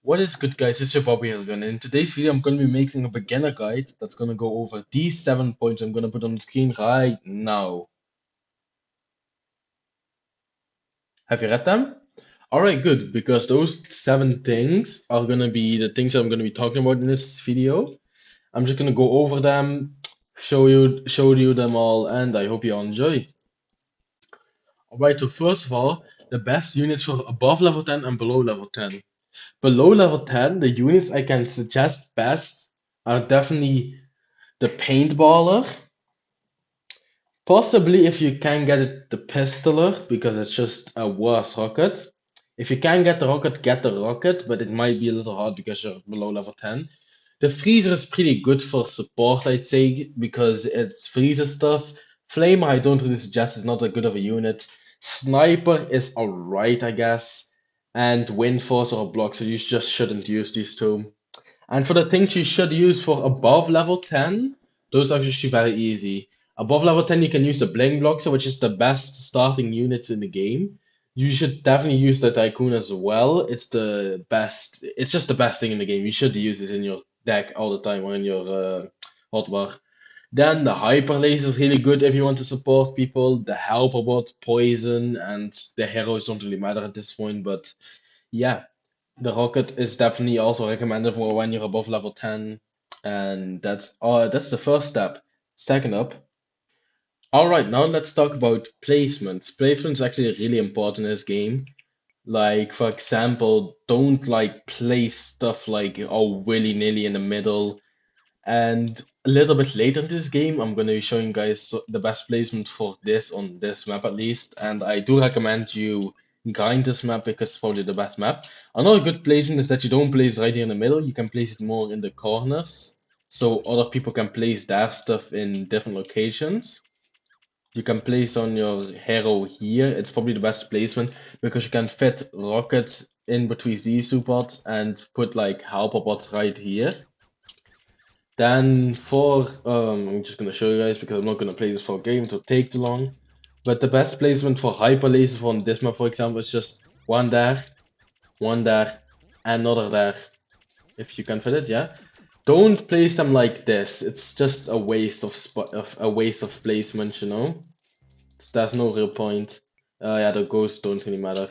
What is good, guys? It's your Bobby here again. In today's video, I'm going to be making a beginner guide that's going to go over these 7 points I'm going to put on the screen right now. Have you read them? Alright, good, because those 7 things are going to be the things that I'm going to be talking about in this video. I'm just going to go over them, show you them all, and I hope you all enjoy. Alright, so first of all, the best units for above level 10 and below level 10. Below level 10, the units I can suggest best are definitely the paintballer. Possibly if you can get it, the pistoler, because it's just a worse rocket. If you can get the rocket, but it might be a little hard because you're below level 10. The freezer is pretty good for support, I'd say, because it's freezer stuff. Flamer, I don't really suggest, is not that good of a unit. Sniper is alright, I guess. And Wind Force or Block, so you just shouldn't use these two. And for the things you should use for above level 10, those are actually very easy. Above level 10, you can use the Bling Bloxer, which is the best starting unit in the game. You should definitely use the Tycoon as well. It's the best, it's just the best thing in the game. You should use it in your deck all the time or in your hotbar. Then the Hyper Laser is really good if you want to support people. The Helper Bot, Poison, and the heroes don't really matter at this point, but yeah. The rocket is definitely also recommended for when you're above level 10, and that's the first step. Second up, all right, now let's talk about placements. Placement is actually really important in this game. Like for example, don't like place stuff like oh willy-nilly in the middle. And a little bit later in this game, I'm going to be showing you guys the best placement for this on this map at least. And I do recommend you grind this map because it's probably the best map. Another good placement is that you don't place right here in the middle. You can place it more in the corners. So other people can place their stuff in different locations. You can place on your hero here. It's probably the best placement because you can fit rockets in between these two pods and put like helper pods right here. Then for I'm just gonna show you guys because I'm not gonna play this for a game, it will take too long. But the best placement for hyper lasers on this map, for example, is just one there, another there. If you can fit it, yeah. Don't place them like this. It's just a waste of placement, you know. There's no real point. Yeah, the ghosts don't really matter.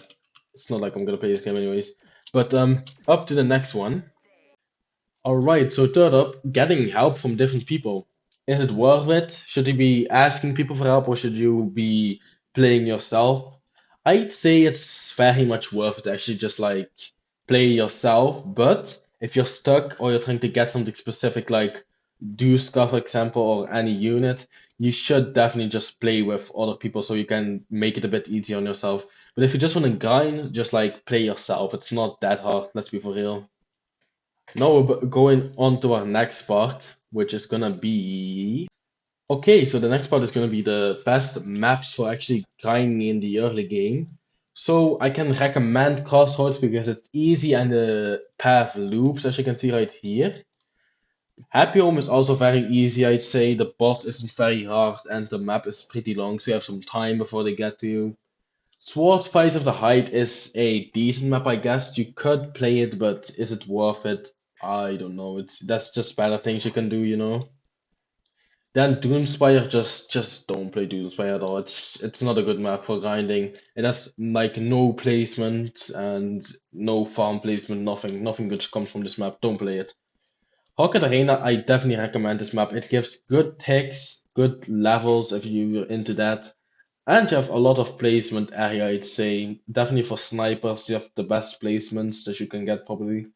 It's not like I'm gonna play this game anyways. But up to the next one. Alright, so third up, getting help from different people. Is it worth it? Should you be asking people for help or should you be playing yourself? I'd say it's very much worth it actually, just like play yourself. But if you're stuck or you're trying to get something specific like Duska, for example, or any unit, you should definitely just play with other people so you can make it a bit easier on yourself. But if you just want to grind, just like play yourself. It's not that hard, let's be for real. Now we're going on to our next part, which is gonna be okay. So the next part is gonna be the best maps for actually grinding in the early game. So I can recommend Crossroads because it's easy and the path loops, as you can see right here. Happy Home is also very easy, I'd say. The boss isn't very hard and the map is pretty long, so you have some time before they get to you. Sword Fight of the Height is a decent map, I guess. You could play it, but is it worth it? I don't know. That's just better things you can do, you know. Then Doomspire, just don't play Doomspire at all. It's not a good map for grinding. It has like no placement and no farm placement, nothing good comes from this map. Don't play it. Rocket Arena, I definitely recommend this map. It gives good ticks, good levels if you're into that. And you have a lot of placement area, I'd say. Definitely for snipers, you have the best placements that you can get probably.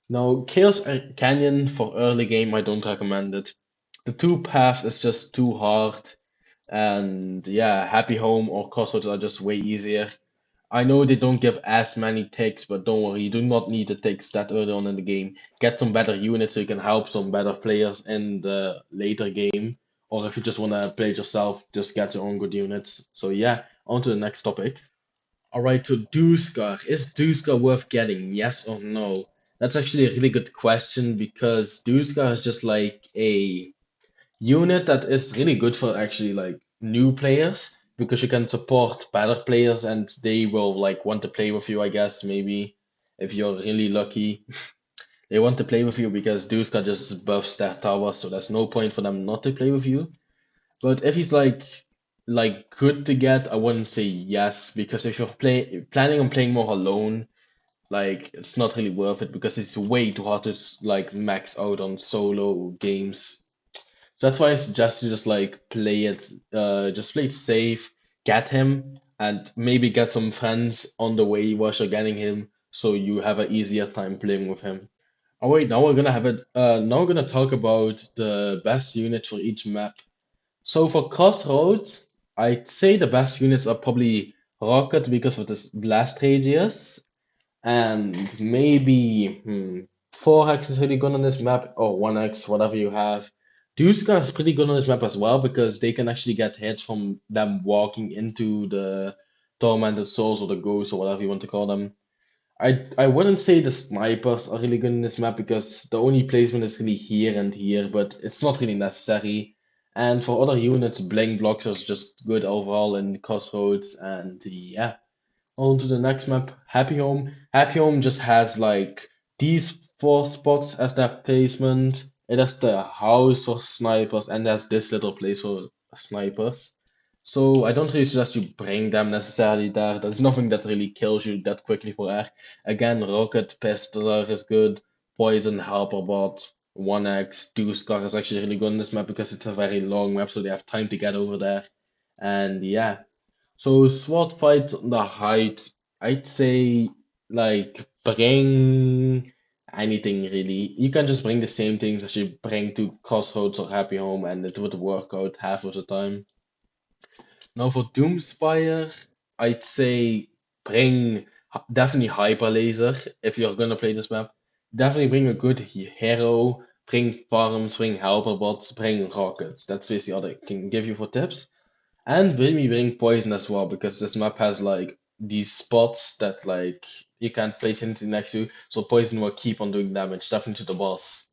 Now, Chaos Canyon for early game, I don't recommend it. The two paths is just too hard. And yeah, Happy Home or Crossroads are just way easier. I know they don't give as many ticks, but don't worry, you do not need the ticks that early on in the game. Get some better units so you can help some better players in the later game. Or if you just want to play it yourself, just get your own good units. So yeah, on to the next topic. Alright, so Duscar. Is Duscar worth getting? Yes or no? That's actually a really good question because Duscar is just like a unit that is really good for actually like new players because you can support better players and they will like want to play with you, I guess, maybe if you're really lucky, they want to play with you because Duska just buffs their tower, so there's no point for them not to play with you. But if he's like good to get, I wouldn't say yes because if you're planning on playing more alone, like it's not really worth it because it's way too hard to like max out on solo games. So that's why I suggest you just like just play it safe, get him, and maybe get some friends on the way while you're getting him, so you have an easier time playing with him. Oh wait, now we're gonna have it. Now we're gonna talk about the best unit for each map. So for Crossroads, I'd say the best units are probably Rocket because of this blast radius, and maybe 4x is really good on this map, or 1x, whatever you have. Duska is pretty good on this map as well because they can actually get hits from them walking into the Tormented Souls or the Ghosts or whatever you want to call them. I wouldn't say the snipers are really good in this map because the only placement is really here and here, but it's not really necessary. And for other units, Blink Blocks is just good overall in Crossroads, and yeah. On to the next map, Happy Home. Happy Home just has like these four spots as their placement. It has the house for snipers and there's this little place for snipers. So I don't really suggest you bring them necessarily there. There's nothing that really kills you that quickly for air. Again, Rocket Pistoler is good. Poison Helper Bot, 1x, Dewscar is actually really good in this map because it's a very long map, so they have time to get over there. And yeah. So sword fights on the height, I'd say like bring anything really. You can just bring the same things as you bring to Crossroads or Happy Home and it would work out half of the time. Now for Doomspire, I'd say bring definitely Hyper Laser if you're gonna play this map. Definitely bring a good hero, bring farms, bring helper bots, bring rockets. That's basically all I can give you for tips. And maybe bring poison as well, because this map has like these spots that like you can't place anything next to, so poison will keep on doing damage, definitely to the boss.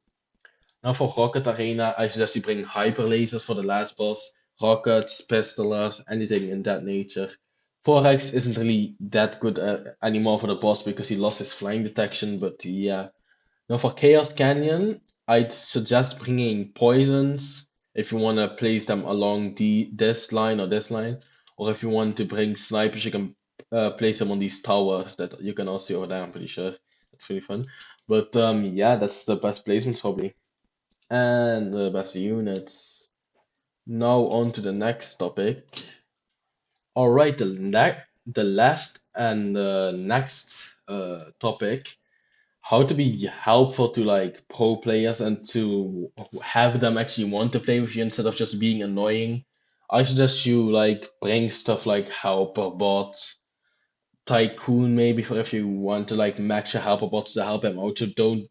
Now for Rocket Arena, I suggest you bring hyper lasers for the last boss, rockets, pistolers, anything in that nature. 4x isn't really that good anymore for the boss because he lost his flying detection, but yeah. Now for Chaos Canyon, I'd suggest bringing poisons if you want to place them along this line or this line, or if you want to bring snipers, you can place them on these towers that you can also see over there. I'm pretty sure that's really fun. But yeah, that's the best placements probably, and the best units. Now on to the next topic. All right, the last and next topic, how to be helpful to like pro players and to have them actually want to play with you instead of just being annoying. I suggest you like bring stuff like helper bots, Tycoon maybe for if you want to like max your helper bots to help them out, so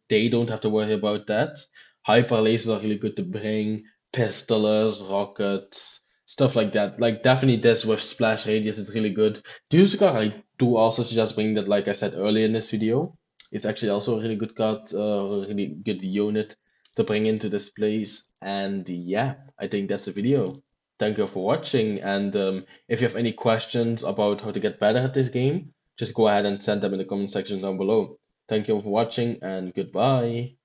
they don't have to worry about that. Hyper lasers are really good to bring, pistolers, rockets, stuff like that. Like definitely this with splash radius is really good. Dusuka I do also suggest bring that, like I said earlier in this video. It's actually also a really good card, a really good unit to bring into this place. And yeah, I think that's the video. Thank you for watching, and if you have any questions about how to get better at this game, just go ahead and send them in the comment section down below. Thank you for watching, and goodbye.